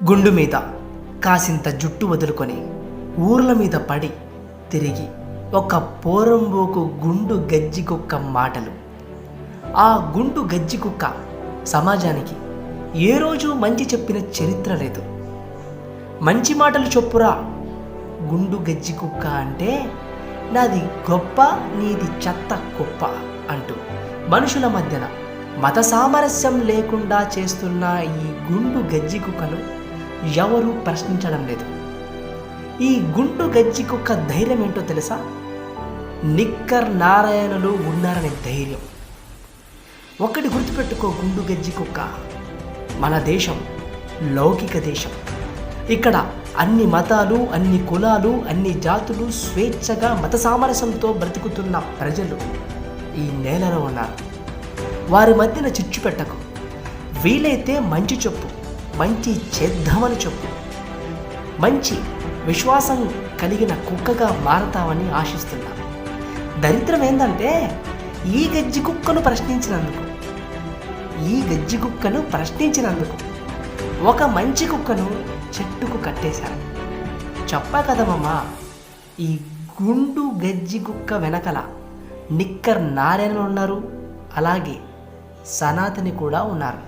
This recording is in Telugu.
గుండు మీద కాసింత జుట్టు వదులుకొని ఊర్ల మీద పడి తిరిగి ఒక పోరంబోకు గుండు గజ్జి కుక్క మాటలు. ఆ గుండు గజ్జి కుక్క సమాజానికి ఏ రోజు మంచి చెప్పిన చరిత్ర లేదు. మంచి మాటలు చెప్పురా గుండు గజ్జి కుక్క అంటే నాది గొప్ప నీది చెత్త కుప్ప అంటూ మనుషుల మధ్యన మత సామరస్యం లేకుండా చేస్తున్న ఈ గుండు గజ్జి కుక్కను ఎవరూ ప్రశ్నించడం లేదు. ఈ గుండు గజ్జి కుక్క ధైర్యం ఏంటో తెలుసా? నిక్కర్ నారాయణలు ఉన్నారనే ధైర్యం. ఒకటి గుర్తుపెట్టుకో గుండు గజ్జి కుక్క, మన దేశం లౌకిక దేశం. ఇక్కడ అన్ని మతాలు, అన్ని కులాలు, అన్ని జాతులు స్వేచ్ఛగా మత సామరస్యంతో బ్రతుకుతున్న ప్రజలు ఈ నేలలో ఉన్నారు. వారి మధ్యన చిచ్చు పెట్టకు. వీలైతే మంచి చెప్పు, మంచి చేద్దామని చెప్పు. మంచి విశ్వాసం కలిగిన కుక్కగా మారతావని ఆశిస్తున్నా. దరిద్రం ఏంటంటే ఈ గజ్జి కుక్కను ప్రశ్నించినందుకు ఒక మంచి కుక్కను చెట్టుకు కట్టేశారు. చెప్పా కదమ్మా, ఈ గుండు గజ్జి కుక్క వెనకల నిక్కర్ నారాయణలు ఉన్నారు, అలాగే సనాతని కూడా ఉన్నారు.